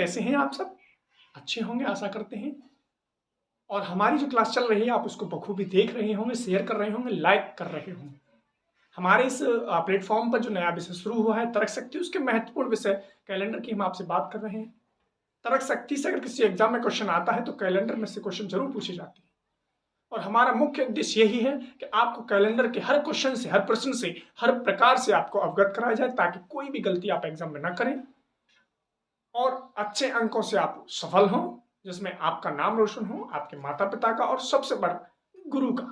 कैसे हैं आप सब? अच्छे होंगे आशा करते हैं। और हमारी जो क्लास चल रही है आप उसको बखूबी देख रहे होंगे, शेयर कर रहे होंगे, लाइक कर रहे होंगे। हमारे इस प्लेटफॉर्म पर जो नया विषय शुरू हुआ है तर्क शक्ति, उसके महत्वपूर्ण विषय कैलेंडर की हम आपसे बात कर रहे हैं। तर्क शक्ति से अगर किसी एग्जाम में क्वेश्चन आता है तो कैलेंडर में से क्वेश्चन जरूर पूछे जाते हैं। और हमारा मुख्य उद्देश्य यही है कि आपको कैलेंडर के हर क्वेश्चन से, हर प्रश्न से, हर प्रकार से आपको अवगत कराया जाए ताकि कोई भी गलती आप एग्जाम में न करें और अच्छे अंकों से आप सफल हों, जिसमें आपका नाम रोशन हो, आपके माता पिता का और सबसे बड़ा गुरु का।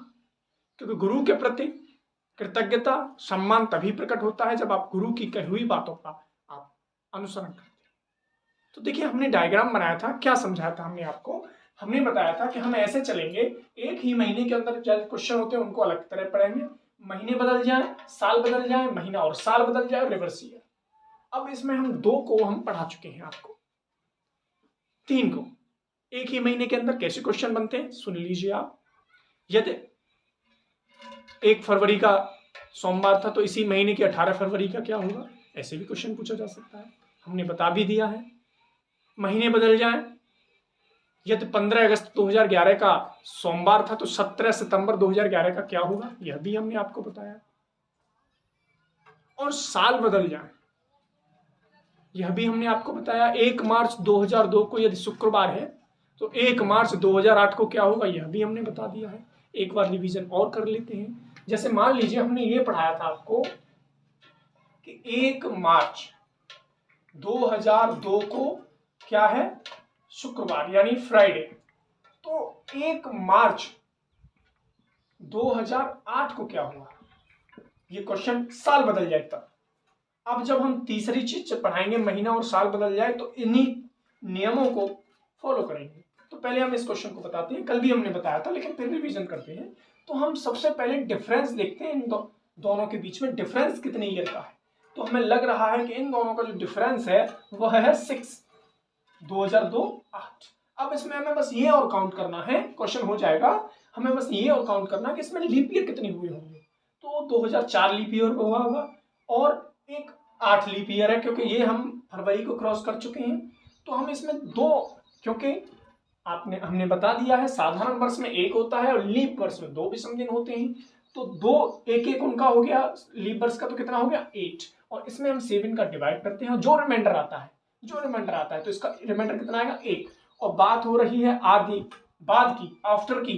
क्योंकि गुरु के प्रति कृतज्ञता, सम्मान तभी प्रकट होता है जब आप गुरु की कही हुई बातों का आप अनुसरण करते हैं। तो देखिए, हमने डायग्राम बनाया था, क्या समझाया था हमने आपको? हमने बताया था कि हम ऐसे चलेंगे, एक ही महीने के अंदर जो क्वेश्चन होते हैं उनको अलग तरह पढ़ेंगे। महीने बदल जाए, साल बदल जाए, महीना और साल बदल जाए, रिवर्स ईयर। अब इसमें हम 2 को हम पढ़ा चुके हैं आपको, 3 को। एक ही महीने के अंदर कैसे क्वेश्चन बनते हैं सुन लीजिए आप। यदि 1 फरवरी का सोमवार था तो इसी महीने की 18 फरवरी का क्या होगा, ऐसे भी क्वेश्चन पूछा जा सकता है, हमने बता भी दिया है। महीने बदल जाए, यदि 15 अगस्त 2011 का सोमवार था तो 17 सितंबर 2011 का क्या होगा, यह भी हमने आपको बताया। और साल बदल जाए, यह भी हमने आपको बताया। 1 मार्च 2002 को यदि शुक्रवार है तो 1 मार्च 2008 को क्या होगा, यह भी हमने बता दिया है। एक बार रिवीजन और कर लेते हैं। जैसे मान लीजिए हमने ये पढ़ाया था आपको कि 1 मार्च 2002 को क्या है, शुक्रवार यानी फ्राइडे। तो 1 मार्च 2008 को क्या हुआ, ये क्वेश्चन साल बदल जाए तब। अब जब हम तीसरी चीज पढ़ाएंगे, महीना और साल बदल जाए, तो इन्हीं नियमों को फॉलो करेंगे। तो पहले हम इस क्वेश्चन को बताते हैं, कल भी हमने बताया था लेकिन फिर रिवीजन करते हैं। तो हम सबसे पहले डिफरेंस देखते हैं, इन दोनों के बीच में डिफरेंस कितने ईयर का है। तो हमें लग रहा है कि इन दोनों का जो डिफरेंस है वह है 6, 2002-8। अब इसमें हमें बस ये और काउंट करना है, क्वेश्चन हो जाएगा। हमें बस ये और काउंट करना है कि इसमें लीप ईयर कितने हुए होंगे। तो 2004 लीप ईयर हुआ होगा और एक 8 लीप ईयर है, क्योंकि ये हम फरवरी को क्रॉस कर चुके हैं। तो हम इसमें 2, क्योंकि हमने बता दिया है साधारण वर्ष में 1 होता है और लीप वर्ष में 2 विषम दिन होते हैं। तो 2 एक उनका हो गया लीप वर्ष का, तो कितना हो गया 8। और इसमें हम 7 का डिवाइड करते हैं, जो रिमाइंडर आता है तो इसका रिमाइंडर कितना आएगा 1। और बात हो रही है आदि बाद की, आफ्टर की,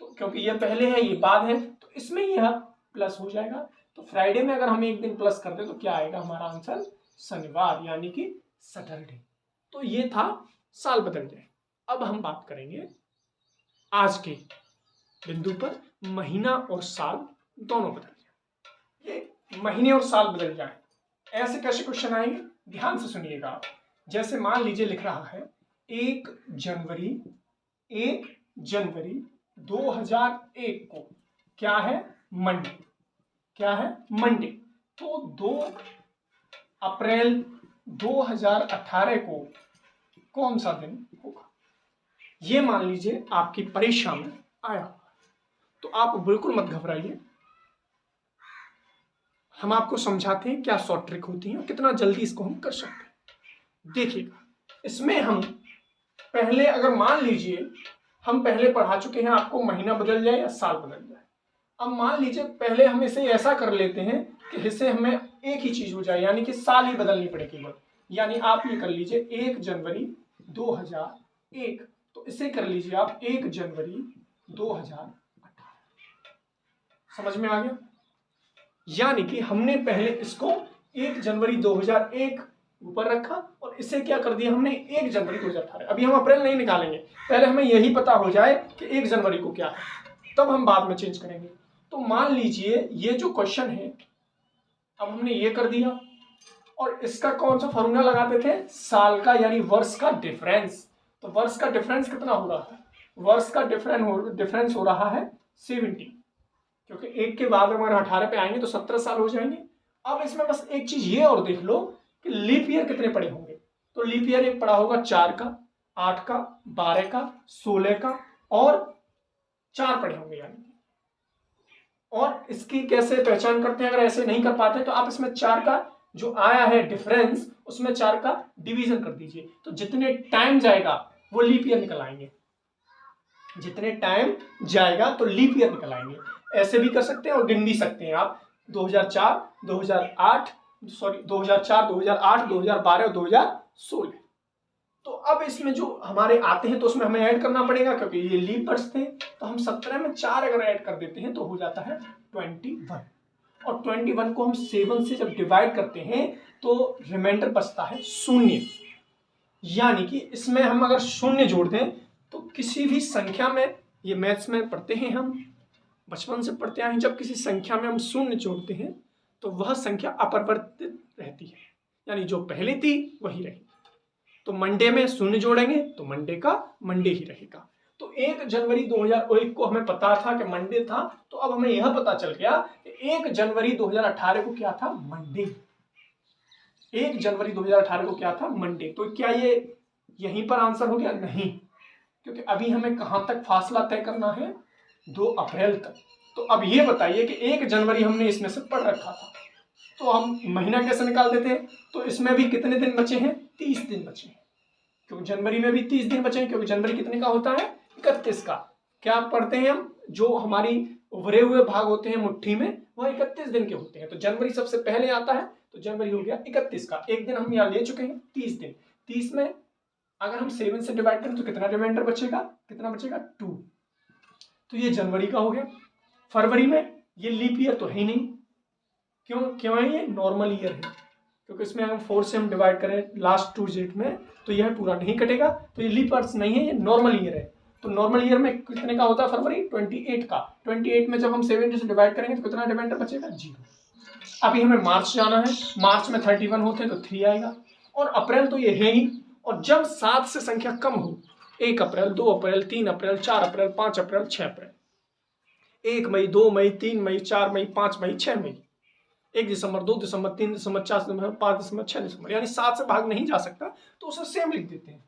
तो क्योंकि ये पहले है ये बाद है तो इसमें यह प्लस हो जाएगा। तो फ्राइडे में अगर हम एक दिन प्लस कर दे तो क्या आएगा हमारा आंसर, शनिवार यानी कि सैटरडे। तो ये था साल बदल जाए। अब हम बात करेंगे आज के बिंदु पर, महीना और साल दोनों बदल जाए। ये महीने और साल बदल जाए, ऐसे कैसे क्वेश्चन आएंगे, ध्यान से सुनिएगा आप। जैसे मान लीजिए लिख रहा है 1 जनवरी 2001 को क्या है, मंडे। क्या है, मंडे। तो 2 अप्रैल 2018 को कौन सा दिन होगा, ये मान लीजिए आपकी परीक्षा में आया। तो आप बिल्कुल मत घबराइए, हम आपको समझाते हैं क्या शॉर्ट ट्रिक होती है और कितना जल्दी इसको हम कर सकते हैं। देखिएगा, इसमें हम पहले, अगर मान लीजिए हम पहले पढ़ा चुके हैं आपको महीना बदल जाए या साल बदल जाए। अब मान लीजिए पहले हम इसे ऐसा कर लेते हैं कि इससे हमें एक ही चीज हो जाए, यानी कि साल ही बदलनी पड़े केवल। यानी आप ये कर लीजिए 1 जनवरी 2001, तो इसे कर लीजिए आप 1 जनवरी 2018। समझ में आ गया? यानी कि हमने पहले इसको 1 जनवरी 2001 ऊपर रखा और इसे क्या कर दिया हमने 1 जनवरी 2018। अभी हम अप्रैल नहीं निकालेंगे, पहले हमें यही पता हो जाए कि 1 जनवरी को क्या है, तब हम बाद में चेंज करेंगे। तो मान लीजिए ये जो क्वेश्चन है, अब हमने ये कर दिया और इसका कौन सा फॉर्मूला लगाते थे, साल का यानी वर्ष का डिफरेंस। तो वर्ष का डिफरेंस कितना हो रहा है, वर्ष का डिफरेंस हो रहा है 70, क्योंकि 1 के बाद अगर 18 पे आएंगे तो 17 साल हो जाएंगे। अब इसमें बस एक चीज ये और देख लो कि लीप ईयर कितने पड़े होंगे। तो लीप ईयर एक पड़ा होगा 4 का, 8 का, 12 का, 16 का और 4 पड़े होंगे यानी। और इसकी कैसे पहचान करते हैं, अगर ऐसे नहीं कर पाते तो आप इसमें 4 का जो आया है डिफरेंस उसमें 4 का डिवीजन कर दीजिए, तो जितने टाइम जाएगा वो लीप ईयर निकल आएंगे, जितने टाइम जाएगा तो लीप ईयर निकल आएंगे। ऐसे भी कर सकते हैं और गिन भी सकते हैं आप 2004, 2008, सॉरी 2004, 2008, 2012 और 2016। तो अब इसमें जो हमारे आते हैं तो उसमें हमें ऐड करना पड़ेगा, क्योंकि ये लीप वर्ष थे, तो हम 17 में 4 अगर ऐड कर देते हैं तो हो जाता है 21, और 21 को हम 7 से जब डिवाइड करते हैं तो रिमाइंडर बचता है 0। यानी कि इसमें हम अगर 0 जोड़ दें तो किसी भी संख्या में, ये मैथ्स में पढ़ते हैं हम, बचपन से पढ़ते आए हैं, जब किसी संख्या में हम 0 जोड़ते हैं तो वह संख्या अपरिवर्तित रहती है, यानी जो पहले थी वही रहेगी। तो मंडे में 0 जोड़ेंगे तो मंडे का मंडे ही रहेगा। तो 1 जनवरी 2001 को हमें पता था कि मंडे था, तो अब हमें यह पता चल गया कि 1 जनवरी 2018 को क्या था, मंडे। 1 जनवरी 2018 को क्या था, मंडे। तो क्या ये यहीं पर आंसर हो गया? नहीं, क्योंकि अभी हमें कहां तक फासला तय करना है, 2 अप्रैल तक। तो अब ये बताइए कि 1 जनवरी हमने इसमें से पढ़ रखा था, तो हम महीना कैसे निकाल देते हैं? तो इसमें भी कितने दिन बचे हैं? 30 दिन बचे हैं, क्योंकि जनवरी में भी 30 दिन बचे हैं, क्योंकि जनवरी कितने का होता है? 31 का। क्या पढ़ते हैं हम? जो हमारी उभरे हुए भाग होते हैं मुट्ठी में, वह 31 दिन के होते हैं। तो जनवरी सबसे पहले आता है, तो जनवरी हो गया 31 का। एक दिन हम यहाँ ले चुके हैं, 30 दिन। 30 में अगर हम 7 से डिवाइड करें तो कितना रिमाइंडर बचेगा? कितना बचेगा? 2। तो ये जनवरी का हो गया। फरवरी में ये लीप ईयर तो है ही नहीं। क्यों है? ये नॉर्मल ईयर है, क्योंकि इसमें अगर 4 से हम डिवाइड करें लास्ट 2 डिजिट में तो यह पूरा नहीं कटेगा, तो ये लीप ईयर नहीं है, ये नॉर्मल ईयर है। तो नॉर्मल ईयर में कितने का होता है फरवरी? 28 का। 28 में जब हम 7 से डिवाइड करेंगे तो कितना रिमाइंडर बचेगा? 0। अभी हमें मार्च जाना है, मार्च में 31 होते हैं तो 3 आएगा, और अप्रैल तो ये है ही। और जब 7 से संख्या कम हो, 1 अप्रैल, 2 अप्रैल, 3 अप्रैल, 4 अप्रैल, 5 अप्रैल, 6 अप्रैल, 1 मई, 2 मई, 3 मई, 4 मई, 5 मई, 6 मई, 1 दिसंबर, 2 दिसंबर, 3 दिसंबर, 4 दिसंबर, 5 दिसंबर, 6 दिसंबर, यानी 7 से भाग नहीं जा सकता, तो उसे सेम लिख देते हैं।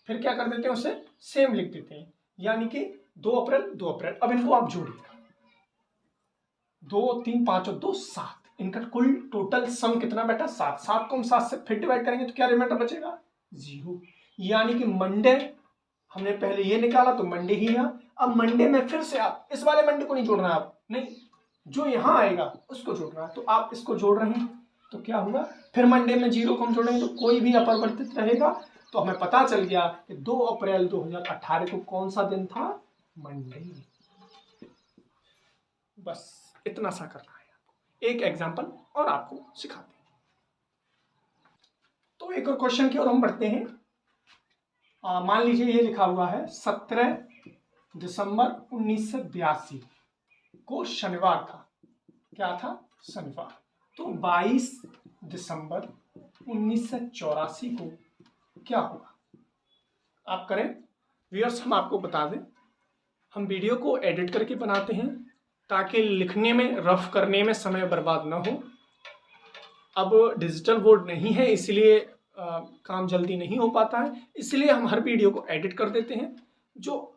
फिर क्या कर देते हैं? उसे सेम लिख देते हैं, यानी कि 2 अप्रैल, 2 अप्रैल। अब इनको आप जोड़िएगा, 2, 3, 5 और 2, 7। इनका कुल टोटल सम कितना बेटा? 7। 7 को हम 7 से फिर डिवाइड करेंगे तो क्या रिमाइंडर बचेगा? 0। यानी कि मंडे हमने पहले ये निकाला तो मंडे ही है। अब मंडे में फिर से आप इस वाले मंडे को नहीं जोड़ना है, आप नहीं, जो यहां आएगा उसको जोड़ना है। तो आप इसको जोड़ रहे हैं तो क्या होगा? फिर मंडे में 0 को हम जोड़ेंगे तो कोई भी अपरिवर्तित रहेगा। तो हमें पता चल गया कि 2 अप्रैल 2018 को कौन सा दिन था? मंडे। बस इतना सा करना है आपको। एक एग्जांपल और आपको सिखाते हैं। तो एक और क्वेश्चन की ओर हम बढ़ते हैं। मान लीजिए ये लिखा हुआ है 17 दिसंबर 1982 को शनिवार था। क्या था? शनिवार। तो 22 दिसंबर 1984 को क्या होगा? आप करें व्यूअर्स। हम आपको बता दें, हम वीडियो को एडिट करके बनाते हैं ताकि लिखने में, रफ करने में समय बर्बाद ना हो। अब डिजिटल बोर्ड नहीं है, इसलिए काम जल्दी नहीं हो पाता है, इसलिए हम हर वीडियो को एडिट कर देते हैं। जो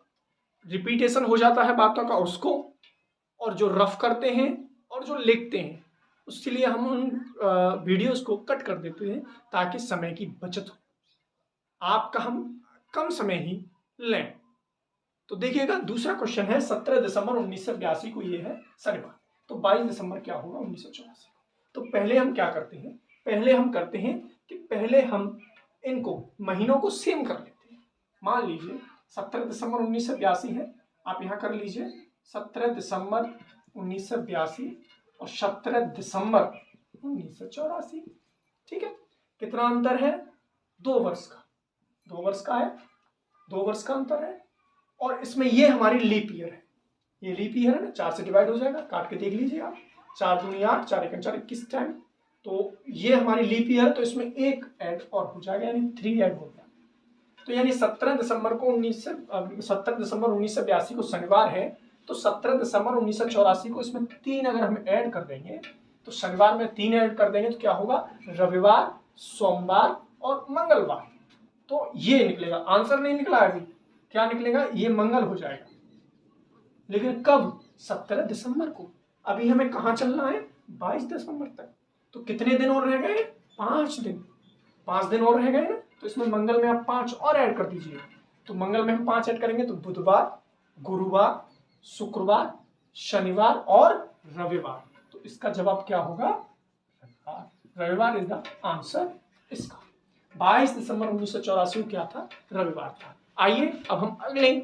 रिपीटेशन हो जाता है बातों का उसको, और जो रफ करते हैं और जो लिखते हैं उसके लिए हम उन वीडियोस को कट कर देते हैं ताकि समय की बचत हो, आपका हम कम समय ही लें। तो देखिएगा दूसरा क्वेश्चन है 17 दिसंबर 1982 को, ये है शनिवार। तो 22 दिसंबर क्या होगा? 1984। तो पहले हम क्या करते हैं? पहले हम करते हैं कि पहले हम इनको महीनों को सेम कर लेते हैं। मान लीजिए 17 दिसंबर 1982 है, आप यहाँ कर लीजिए 17 दिसंबर 1982 और 17 दिसंबर 1984। ठीक है, कितना अंतर है? 2 वर्ष का। 2 वर्ष का है, 2 वर्ष का अंतर है। और इसमें ये हमारी लीप ईयर है, ये लीप ईयर है ना, 4 से डिवाइड हो जाएगा, काट के देख लीजिए आप। 4 दूनी 8, 4 एकम 4, 21 टाइम। तो ये हमारी लीप ईयर है, तो इसमें एक ऐड और हो जाएगा, यानी 3 ऐड हो गया। तो यानी 17 दिसंबर 1982 को शनिवार है, तो 17 दिसंबर 1984 को इसमें 3 अगर हम ऐड कर देंगे, तो शनिवार में 3 ऐड कर देंगे तो क्या होगा? रविवार, सोमवार और मंगलवार। तो ये निकलेगा। आंसर नहीं निकला अभी, क्या निकलेगा? ये मंगल हो जाएगा। लेकिन कब? 17 दिसंबर को। अभी हमें कहां चलना है? 22 दिसंबर तक। तो कितने दिन और रह गए? 5 दिन। 5 दिन और रह गए ना, तो इसमें मंगल में आप 5 और ऐड कर दीजिए। तो मंगल में हम 5 ऐड करेंगे तो बुधवार, गुरुवार, शुक्रवार, शनिवार और रविवार। तो इसका जवाब क्या होगा? रविवार इज द आंसर इसका। 22 दिसंबर 1984 क्या था? रविवार था। आइए अब हम अगले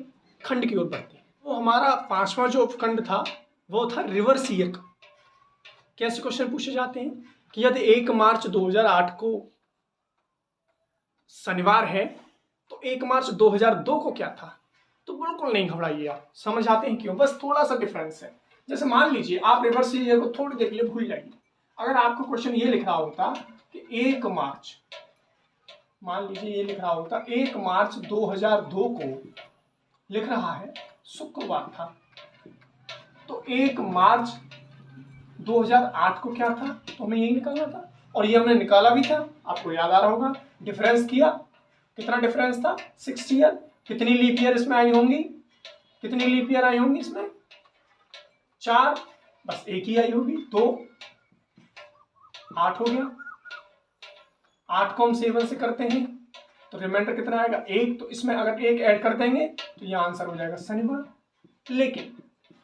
खंड की ओर बढ़ते हैं। वो हमारा 5वां जो खंड था वो था रिवर्स ईयर का। कैसे क्वेश्चन पूछे जाते हैं कि यदि 1 मार्च 2008 को शनिवार है तो 1 मार्च 2002 को क्या था? तो बिल्कुल नहीं घबराइए, आप समझ आते हैं क्यों, बस थोड़ा सा डिफरेंस है। जैसे मान लीजिए आप रिवर्स ईयर को थोड़ी देर के लिए भूल जाइए। अगर आपको क्वेश्चन ये लिख रहा होता कि 1 मार्च, मान लीजिए ये लिख रहा होता 1 मार्च 2002 को लिख रहा है शुक्रवार था, तो 1 मार्च 2008 को क्या था? तो हमें यही निकालना था और ये हमने निकाला भी था। आपको याद आ रहा होगा, डिफरेंस किया, कितना डिफरेंस था? 6 ईयर। कितनी लीप ईयर इसमें आई होंगी? कितनी लीप ईयर आई होंगी इसमें? 4, बस एक ही आई होगी, 2, 8 हो गया। 8 को हम 7 से करते हैं तो रिमाइंडर कितना आएगा? 1। तो इसमें अगर 1 ऐड कर देंगे तो ये आंसर हो जाएगा शनिवार। लेकिन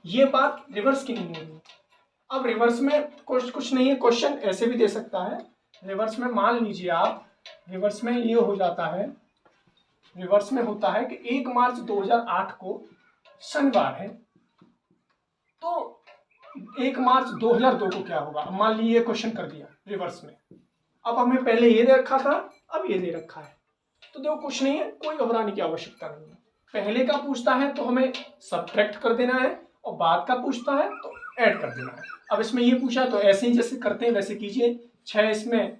ये बात रिवर्स की नहीं होगी। अब रिवर्स में कुछ नहीं है, क्वेश्चन ऐसे भी दे सकता है। रिवर्स में मान लीजिए आप, रिवर्स में ये हो जाता है, रिवर्स में होता है कि 1 मार्च 2008 को शनिवार है तो 1 मार्च 2002 को क्या होगा? मान लीजिए क्वेश्चन कर दिया रिवर्स में। अब हमें पहले ये दे रखा था, अब ये दे रखा है, तो देखो कुछ नहीं है, कोई घबराने की आवश्यकता नहीं है। पहले का पूछता है तो हमें सब्ट्रैक्ट कर देना है और बाद का पूछता है तो ऐड कर देना है। अब इसमें ये पूछा तो ऐसे ही जैसे करते हैं वैसे कीजिए। 6 इसमें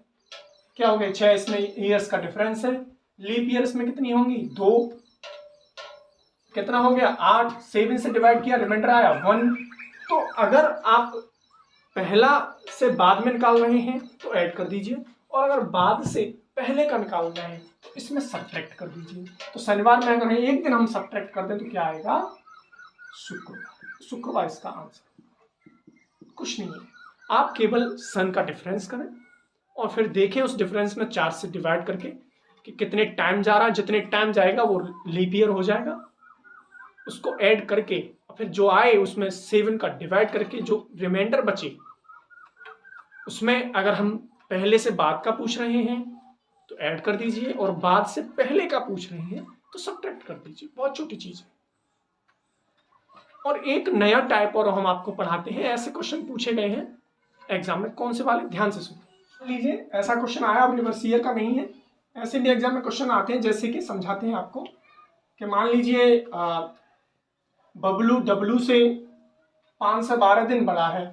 क्या हो गया? 6 इसमें ईयर्स का डिफरेंस है। लीप ईयर इसमें कितनी होंगी? 2। कितना हो गया? 8। 7 से डिवाइड किया, रिमाइंडर आया 1। तो अगर आप पहला से बाद में निकाल रहे हैं तो ऐड कर दीजिए, और अगर बाद से पहले का निकाल रहे हैं तो इसमें सब्ट्रैक्ट कर दीजिए। तो शनिवार में अगर एक दिन हम सब्ट्रैक्ट कर दें तो क्या आएगा? शुक्रवार। शुक्रवार इसका आंसर। कुछ नहीं है, आप केवल सन का डिफरेंस करें और फिर देखें उस डिफरेंस में 4 से डिवाइड करके कि कितने टाइम जा रहा है। जितने टाइम जाएगा वो लीप ईयर हो जाएगा, उसको ऐड करके और फिर जो आए उसमें 7 का डिवाइड करके जो रिमाइंडर बचे उसमें अगर हम पहले से बाद का पूछ रहे हैं तो ऐड कर दीजिए, और बाद से पहले का पूछ रहे हैं तो सब्ट्रैक्ट कर दीजिए। बहुत छोटी चीज है। और एक नया टाइप और हम आपको पढ़ाते हैं, ऐसे क्वेश्चन पूछे गए हैं एग्जाम में। कौन से वाले? ध्यान से सुनिए। लीजिए ऐसा क्वेश्चन आया, अब रिवर्स ईयर का नहीं है, ऐसे भी एग्जाम में क्वेश्चन आते हैं। जैसे कि समझाते हैं आपको कि मान लीजिए बबलू डब्लू से 5 से 12 दिन बड़ा है।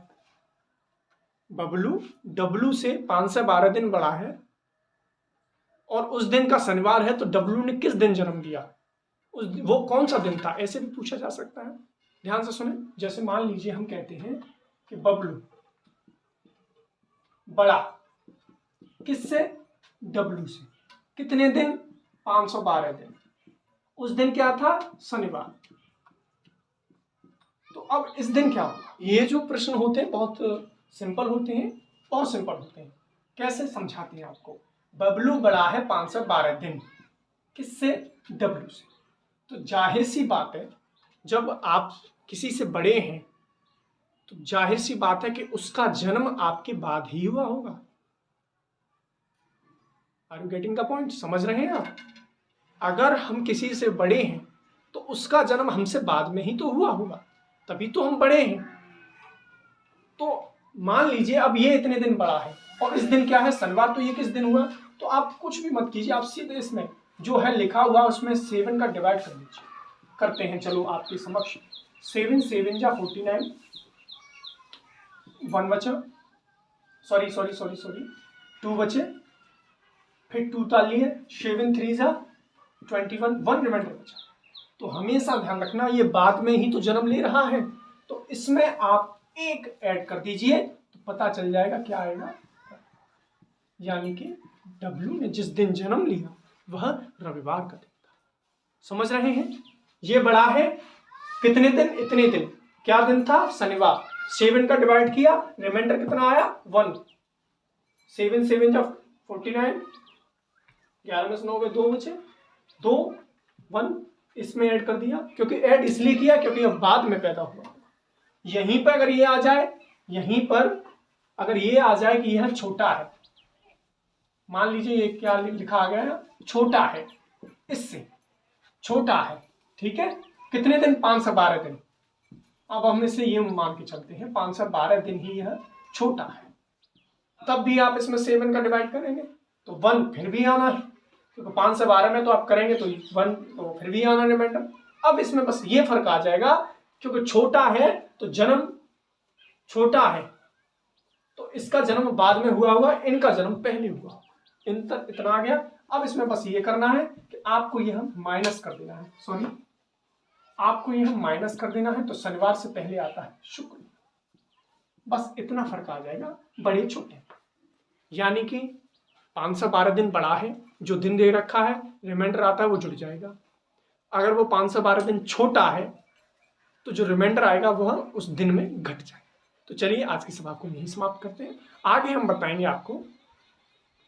बबलू डब्लू से 5 से 12 दिन बड़ा है और उस दिन का शनिवार है, तो डब्लू ने किस दिन जन्म लिया? वो कौन सा दिन था? ऐसे भी पूछा जा सकता है। ध्यान से सुने। जैसे मान लीजिए हम कहते हैं कि बबलू बड़ा किससे? डब्लू से। कितने दिन? 512 दिन। उस दिन क्या था? शनिवार। तो अब इस दिन क्या होगा? ये जो प्रश्न होते हैं बहुत सिंपल होते हैं, बहुत सिंपल होते हैं। कैसे समझाते हैं आपको? बबलू बड़ा है 512 दिन, किससे? डब्लू से। तो जाहिर सी बात है, जब आप किसी से बड़े हैं तो जाहिर सी बात है कि उसका जन्म आपके बाद ही हुआ होगा। Are you getting the point? समझ रहे हैं आप? अगर हम किसी से बड़े हैं तो उसका जन्म हमसे बाद में ही तो हुआ होगा, तभी तो हम बड़े हैं। तो मान लीजिए अब ये इतने दिन बड़ा है और इस दिन क्या है? शनिवार। तो ये किस दिन हुआ? तो आप कुछ भी मत कीजिए, आप सीधे इसमें जो है लिखा हुआ उसमें 7 का डिवाइड कर दीजिए। करते हैं, चलो आपके समक्ष। 7 7 जा 49, 1 बचा, सॉरी 2 बचे, फिर 2 तालिए, 7 3 जा 21, 1 रिमाइंडर बचा। तो हमेशा ध्यान रखना ये बाद में ही तो जन्म ले रहा है, तो इसमें आप 1 ऐड कर दीजिए तो पता चल जाएगा क्या आएगा। यानी कि डब्लू ने जिस दिन जन्म लिया वह रविवार का दिन था। समझ रहे हैं? ये बड़ा है कितने दिन? इतने दिन। क्या दिन था? शनिवार। 7 का डिवाइड किया, रिमाइंडर कितना आया? 1। 7 7 जा 49, 11 में से 9 गए, 2 बचे, 2 1 इसमें ऐड कर दिया, क्योंकि ऐड इसलिए किया क्योंकि अब बाद में पैदा हुआ। यहीं पर अगर ये आ जाए, यहीं पर अगर ये आ जाए कि यह छोटा है, मान लीजिए ये क्या लिखा आ गया है, छोटा है, इससे छोटा है, ठीक है। कितने दिन? 512 दिन। अब हम इससे ये मान के चलते हैं 512 दिन ही यह छोटा है। तब भी आप इसमें 7 का डिवाइड करेंगे तो 1 फिर भी आना है, क्योंकि 5 से 12 में तो आप करेंगे तो 1 तो फिर भी आना रिमाइंडर। अब इसमें बस ये फर्क आ जाएगा, क्योंकि छोटा है तो जन्म छोटा है, तो इसका जन्म बाद में हुआ होगा, इनका जन्म पहले हुआ। इतना आ गया। अब इसमें बस ये करना है कि आपको यह माइनस कर देना है, सॉरी आपको यह माइनस कर देना है, तो शनिवार से पहले आता है शुक्र। बस इतना फर्क आ जाएगा, बड़े छोटे। यानी कि 512 दिन बड़ा है, जो दिन दे रखा है रिमाइंडर आता है वो जुड़ जाएगा। अगर वो 512 दिन छोटा है तो जो रिमाइंडर आएगा वह उस दिन में घट जाएगा। तो चलिए आज की सभा को यहीं समाप्त करते हैं। आगे हम बताएंगे आपको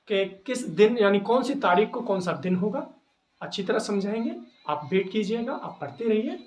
कि किस दिन यानी कौन सी तारीख को कौन सा दिन होगा, अच्छी तरह समझाएंगे। आप वेट कीजिएगा, आप पढ़ते रहिए।